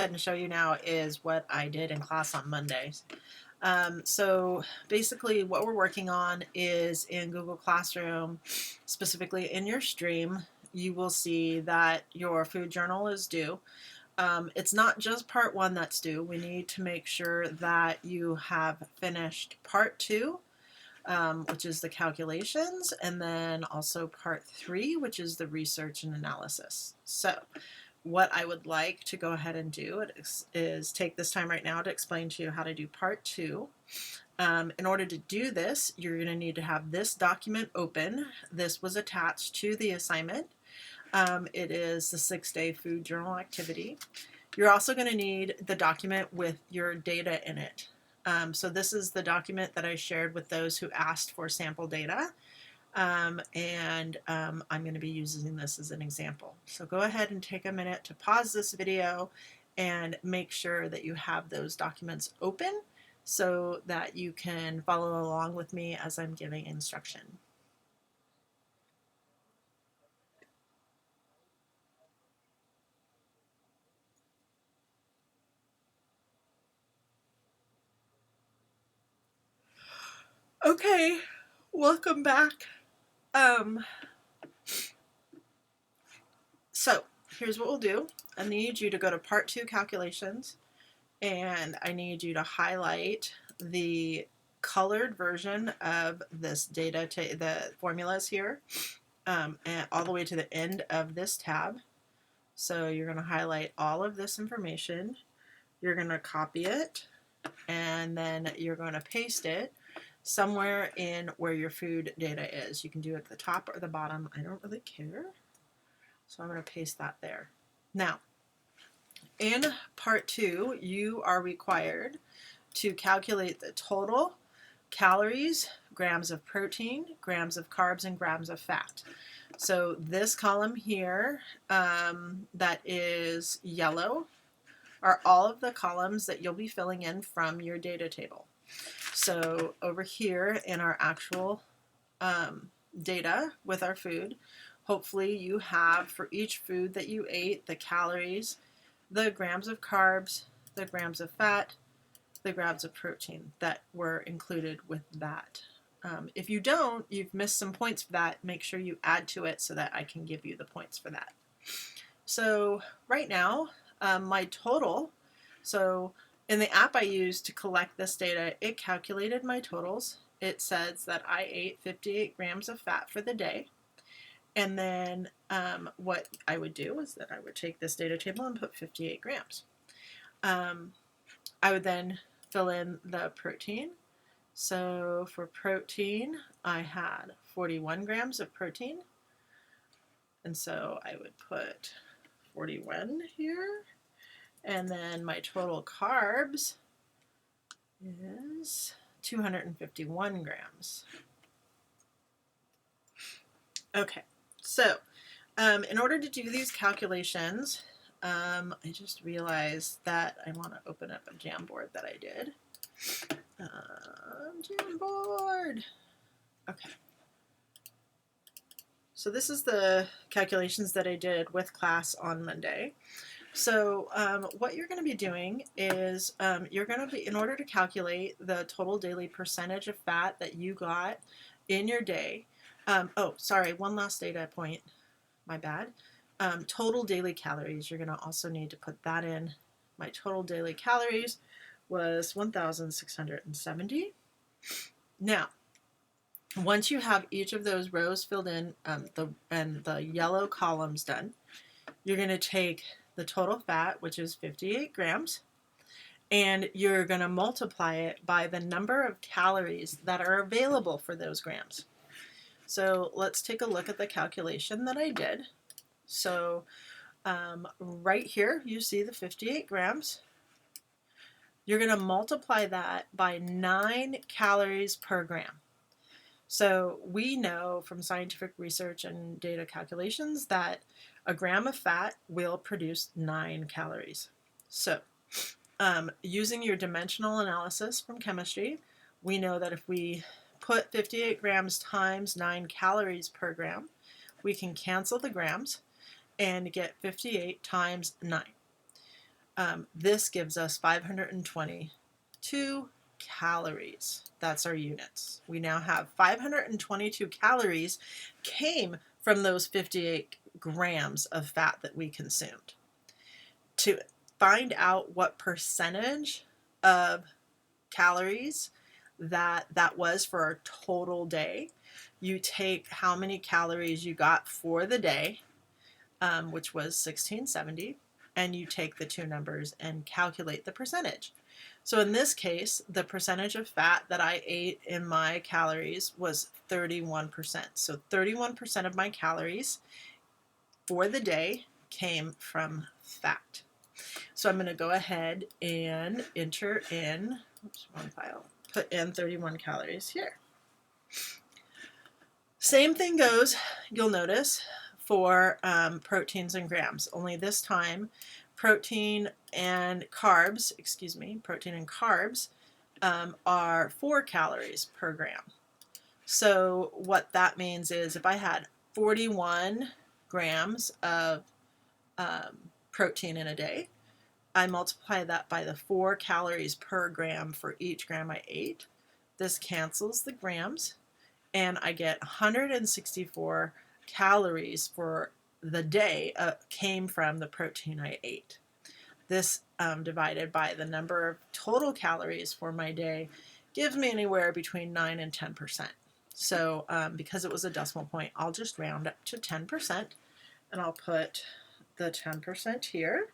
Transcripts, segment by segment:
ahead and show you now is what I did in class on Mondays. So basically what we're working on is in Google Classroom, specifically in your stream, you will see that your food journal is due. It's not just part one that's due. We need to make sure that you have finished part two, which is the calculations, and then also part three, which is the research and analysis. So what I would like to go ahead and do is take this time right now to explain to you how to do part two. In order to do this, you're going to need to have this document open. This was attached to the assignment. It is the 6-day food journal activity. You're also going to need the document with your data in it. So this is the document that I shared with those who asked for sample data. I'm going to be using this as an example. So go ahead and take a minute to pause this video and make sure that you have those documents open so that you can follow along with me as I'm giving instruction. Okay, welcome back. So here's what we'll do. I need you to go to part two calculations, and I need you to highlight the colored version of this data, the formulas here, and all the way to the end of this tab. So you're going to highlight all of this information. You're going to copy it, and then you're going to paste it somewhere in where your food data is. You can do it at the top or the bottom. I don't really care. So I'm going to paste that there. Now, in part two, you are required to calculate the total calories, grams of protein, grams of carbs, and grams of fat. So this column here that is yellow are all of the columns that you'll be filling in from your data table. So over here in our actual data with our food, hopefully you have for each food that you ate the calories, the grams of carbs, the grams of fat, the grams of protein that were included with that. If you don't, you've missed some points for that. Make sure you add to it so that I can give you the points for that. So right now, my total, so in the app I used to collect this data, it calculated my totals. It says that I ate 58 grams of fat for the day. And then what I would do is that I would take this data table and put 58 grams. I would then fill in the protein. So for protein, I had 41 grams of protein. And so I would put 41 here. And then my total carbs is 251 grams. Okay, so in order to do these calculations, I just realized that I want to open up a Jamboard that I did. Jamboard. Okay. So this is the calculations that I did with class on Monday. So what you're going to be doing is you're going to be, in order to calculate the total daily percentage of fat that you got in your day, oh, sorry, one last data point, my bad. Total daily calories, you're going to also need to put that in. My total daily calories was 1,670. Now, once you have each of those rows filled in and the yellow columns done, you're going to take the total fat, which is 58 grams, and you're going to multiply it by the number of calories that are available for those grams. So let's take a look at the calculation that I did. So right here, you see the 58 grams. You're going to multiply that by 9 calories per gram. So we know from scientific research and data calculations that a gram of fat will produce 9 calories. So using your dimensional analysis from chemistry, we know that if we put 58 grams times 9 calories per gram, we can cancel the grams and get 58 times 9. This gives us 522 calories. That's our units. We now have 522 calories came from those 58 grams of fat that we consumed. To find out what percentage of calories that was for our total day, you take how many calories you got for the day, which was 1670, and you take the two numbers and calculate the percentage. So in this case, the percentage of fat that I ate in my calories was 31%. So 31% of my calories for the day came from fat. So I'm going to go ahead and enter in, wrong file, put in 31 calories here. Same thing goes, you'll notice, for proteins and grams, only this time protein and carbs are 4 calories per gram. So what that means is if I had 41 grams of protein in a day, I multiply that by the 4 calories per gram for each gram I ate. This cancels the grams, and I get 164 calories for the day came from the protein I ate. This divided by the number of total calories for my day gives me anywhere between 9 and 10%. So because it was a decimal point, I'll just round up to 10%, and I'll put the 10% here.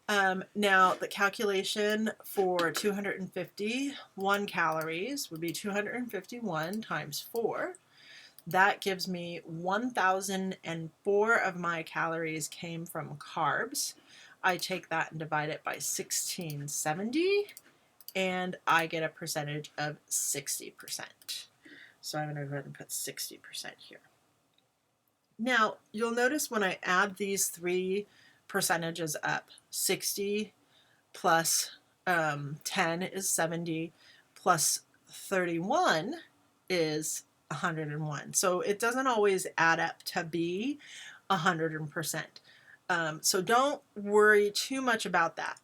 Now the calculation for 251 calories would be 251 times 4. That gives me 1,004 of my calories came from carbs. I take that and divide it by 1670, and I get a percentage of 60%. So I'm going to go ahead and put 60% here. Now, you'll notice when I add these three percentages up, 60 plus 10 is 70, plus 31 is 101. So it doesn't always add up to be 100%. So don't worry too much about that.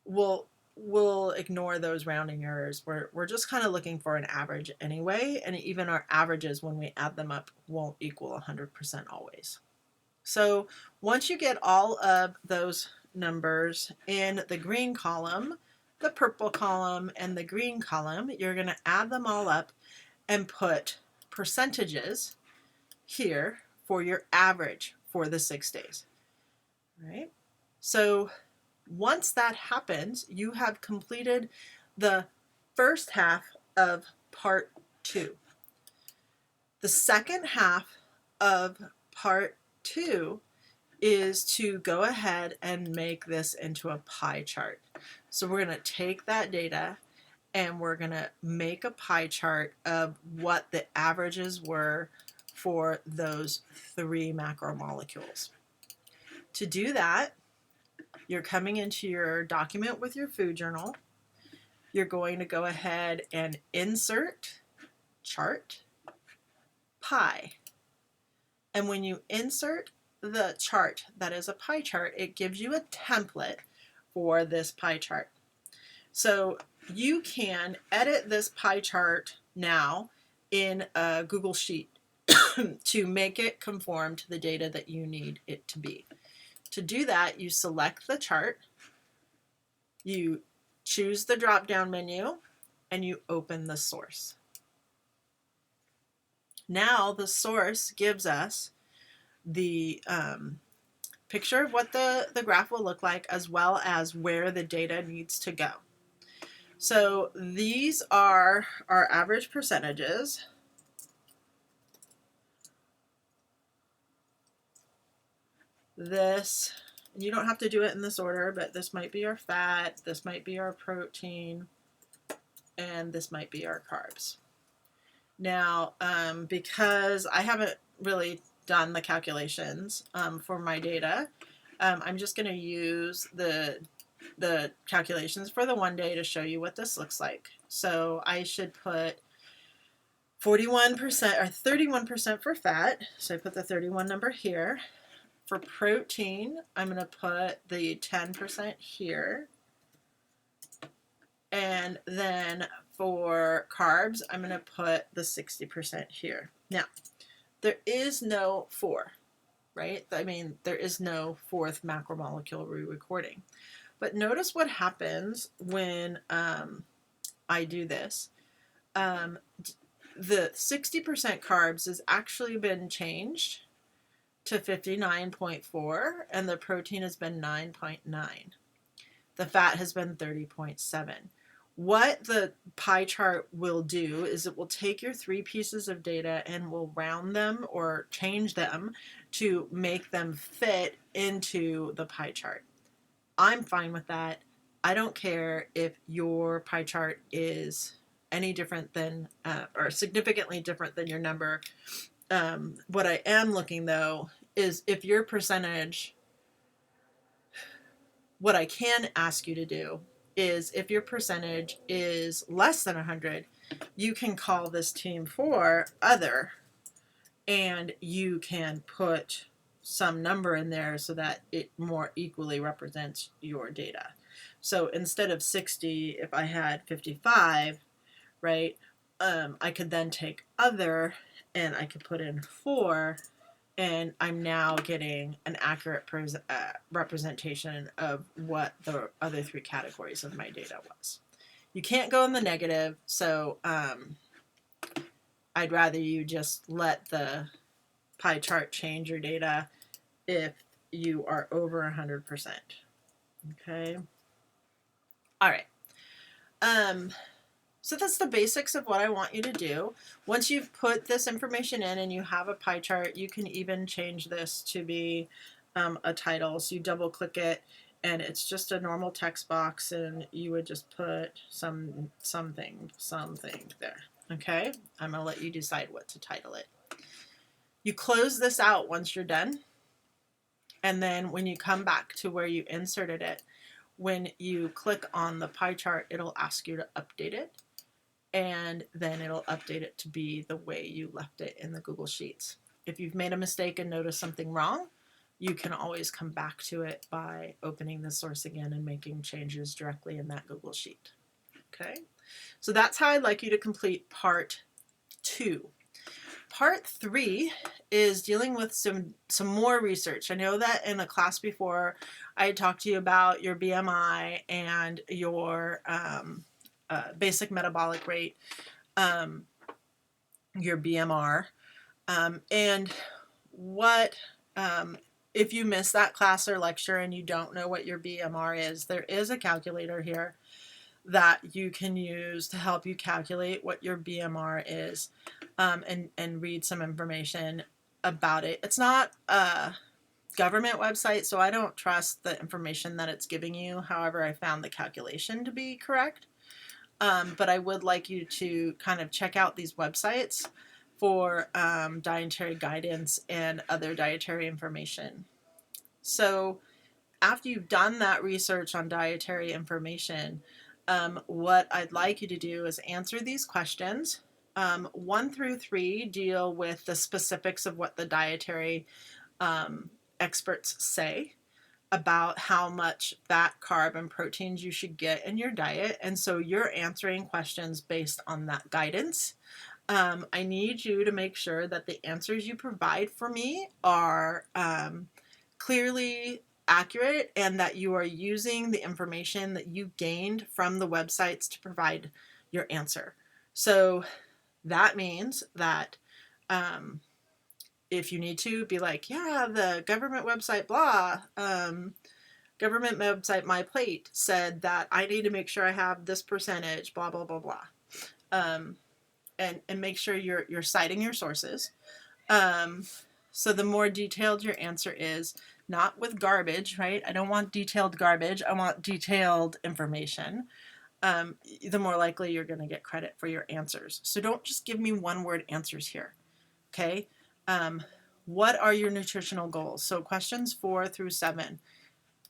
We'll ignore those rounding errors. We're just kind of looking for an average anyway, and even our averages, when we add them up, won't equal 100% always. So once you get all of those numbers in the green column, the purple column, and the green column, you're going to add them all up and put percentages here for your average for the 6 days. Right? So once that happens, you have completed the first half of part 2. The second half of part 2 is to go ahead and make this into a pie chart. So we're going to take that data and we're going to make a pie chart of what the averages were for those 3 macromolecules. To do that, you're coming into your document with your food journal. You're going to go ahead and insert chart pie. And when you insert the chart that is a pie chart, it gives you a template for this pie chart. So you can edit this pie chart now in a Google Sheet to make it conform to the data that you need it to be. To do that, you select the chart, you choose the drop-down menu, and you open the source. Now the source gives us the picture of what the graph will look like, as well as where the data needs to go. So these are our average percentages. This, you don't have to do it in this order, but this might be our fat, this might be our protein, and this might be our carbs. Now, because I haven't really done the calculations for my data, I'm just going to use the calculations for the 1 day to show you what this looks like. So I should put 41% or 31% for fat. So I put the 31 number here. For protein, I'm going to put the 10% here. And then for carbs, I'm going to put the 60% here. Now, there is no 4, right? I mean, there is no 4th macromolecule re-recording. But notice what happens when I do this. The 60% carbs has actually been changed to 59.4, and the protein has been 9.9. The fat has been 30.7. What the pie chart will do is it will take your 3 pieces of data and will round them or change them to make them fit into the pie chart. I'm fine with that. I don't care if your pie chart is any different than or significantly different than your number. What I am looking though is if your percentage, what I can ask you to do is if your percentage is less than 100, you can call this team for other, and you can put some number in there so that it more equally represents your data. So instead of 60, if I had 55, right, I could then take other and I could put in 4, and I'm now getting an accurate representation of what the other 3 categories of my data was. You can't go in the negative, so I'd rather you just let the pie chart change your data if you are over 100%. Okay. All right. So that's the basics of what I want you to do. Once you've put this information in and you have a pie chart, you can even change this to be a title. So you double click it and it's just a normal text box and you would just put something there. Okay, I'm gonna let you decide what to title it. You close this out once you're done. And then when you come back to where you inserted it, when you click on the pie chart, it'll ask you to update it. And then it'll update it to be the way you left it in the Google Sheets. If you've made a mistake and noticed something wrong, you can always come back to it by opening the source again and making changes directly in that Google Sheet. Okay, so that's how I'd like you to complete part 2. Part 3 is dealing with some more research. I know that in the class before, I had talked to you about your BMI and your basic metabolic rate, your BMR, and what if you miss that class or lecture and you don't know what your BMR is, there is a calculator here that you can use to help you calculate what your BMR is, and read some information about it. It's not a government website, so I don't trust the information that it's giving you. However, I found the calculation to be correct. But I would like you to kind of check out these websites for dietary guidance and other dietary information. So after you've done that research on dietary information, what I'd like you to do is answer these questions. 1 through 3 deal with the specifics of what the dietary experts say about how much fat, carb, and proteins you should get in your diet. And so you're answering questions based on that guidance. I need you to make sure that the answers you provide for me are clearly accurate and that you are using the information that you gained from the websites to provide your answer. So that means that if you need to be like, yeah, the government website, blah, government website, My Plate said that I need to make sure I have this percentage, blah, blah, blah, blah. And make sure you're citing your sources. So the more detailed your answer is, not with garbage, right? I don't want detailed garbage. I want detailed information. The more likely you're going to get credit for your answers. So don't just give me one-word answers here. Okay? What are your nutritional goals? So questions 4 through 7.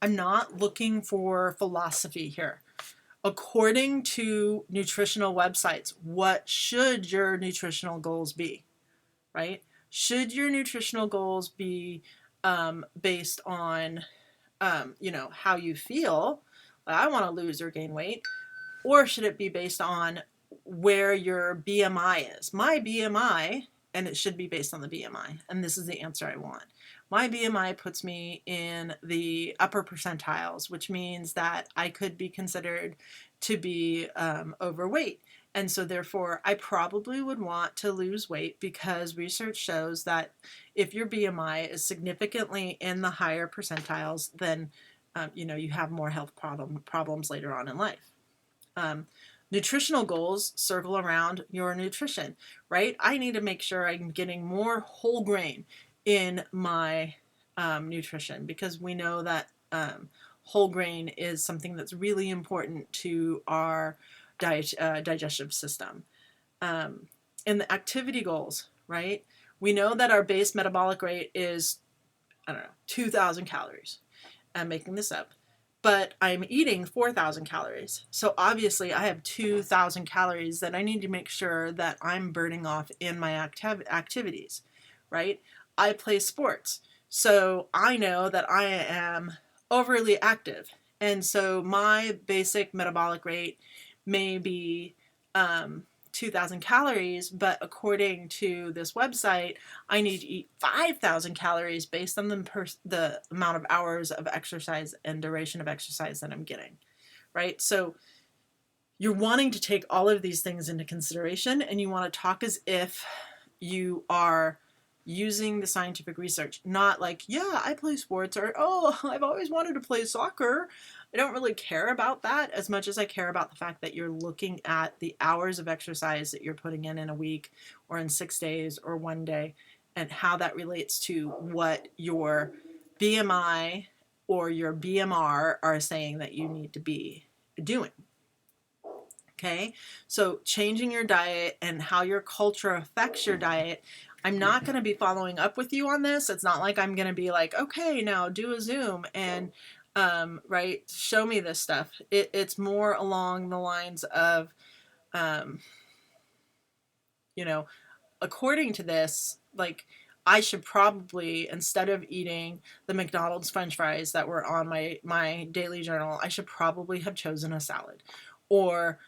I'm not looking for philosophy here. According to nutritional websites, what should your nutritional goals be, right? Should your nutritional goals be based on, you know, how you feel, like, I want to lose or gain weight, or should it be based on where your BMI is? My BMI, and it should be based on the BMI, and this is the answer I want. My BMI puts me in the upper percentiles, which means that I could be considered to be overweight. And so therefore, I probably would want to lose weight, because research shows that if your BMI is significantly in the higher percentiles, then you know, you have more health problems later on in life. Nutritional goals circle around your nutrition, right? I need to make sure I'm getting more whole grain in my nutrition, because we know that whole grain is something that's really important to our digestive system. In the activity goals, right? We know that our base metabolic rate is, I don't know, 2,000 calories. I'm making this up, but I'm eating 4,000 calories. So obviously I have 2,000 calories that I need to make sure that I'm burning off in my activities, right? I play sports, so I know that I am overly active. And so my basic metabolic rate may be 2,000 calories, but according to this website, I need to eat 5,000 calories based on the amount of hours of exercise and duration of exercise that I'm getting, right? So you're wanting to take all of these things into consideration, and you want to talk as if you are using the scientific research, not like, yeah, I play sports, or, oh, I've always wanted to play soccer. I don't really care about that as much as I care about the fact that you're looking at the hours of exercise that you're putting in a week, or in 6 days, or one day, and how that relates to what your BMI or your BMR are saying that you need to be doing. Okay, so changing your diet and how your culture affects your diet. I'm not going to be following up with you on this. It's not like I'm going to be like, okay, now do a Zoom and right, show me this stuff. It's more along the lines of, um, you know, according to this, like, I should probably, instead of eating the McDonald's French fries that were on my daily journal, I should probably have chosen a salad, or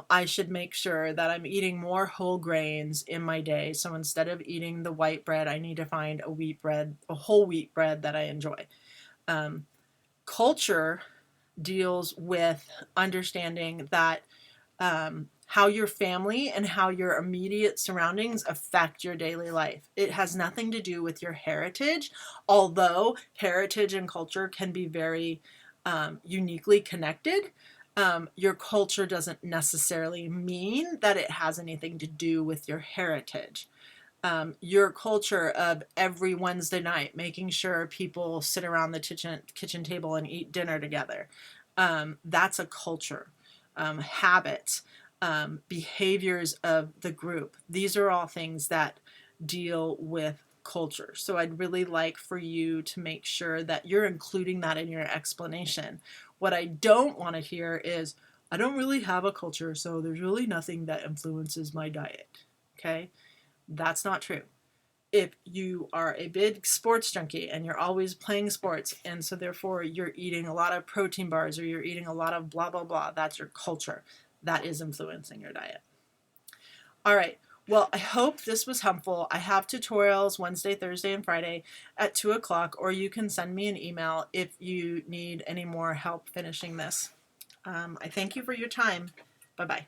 I should make sure that I'm eating more whole grains in my day. So instead of eating the white bread, I need to find a wheat bread, a whole wheat bread that I enjoy. Culture deals with understanding that how your family and how your immediate surroundings affect your daily life. It has nothing to do with your heritage, although heritage and culture can be very uniquely connected. Your culture doesn't necessarily mean that it has anything to do with your heritage. Your culture of every Wednesday night making sure people sit around the kitchen table and eat dinner together, that's a culture. Habits, behaviors of the group, these are all things that deal with culture. So I'd really like for you to make sure that you're including that in your explanation. What I don't want to hear is, I don't really have a culture, so there's really nothing that influences my diet. Okay? That's not true. If you are a big sports junkie and you're always playing sports, and so therefore you're eating a lot of protein bars, or you're eating a lot of blah, blah, blah, that's your culture. That is influencing your diet. All right. Well, I hope this was helpful. I have tutorials Wednesday, Thursday, and Friday at 2 o'clock, or you can send me an email if you need any more help finishing this. I thank you for your time. Bye-bye.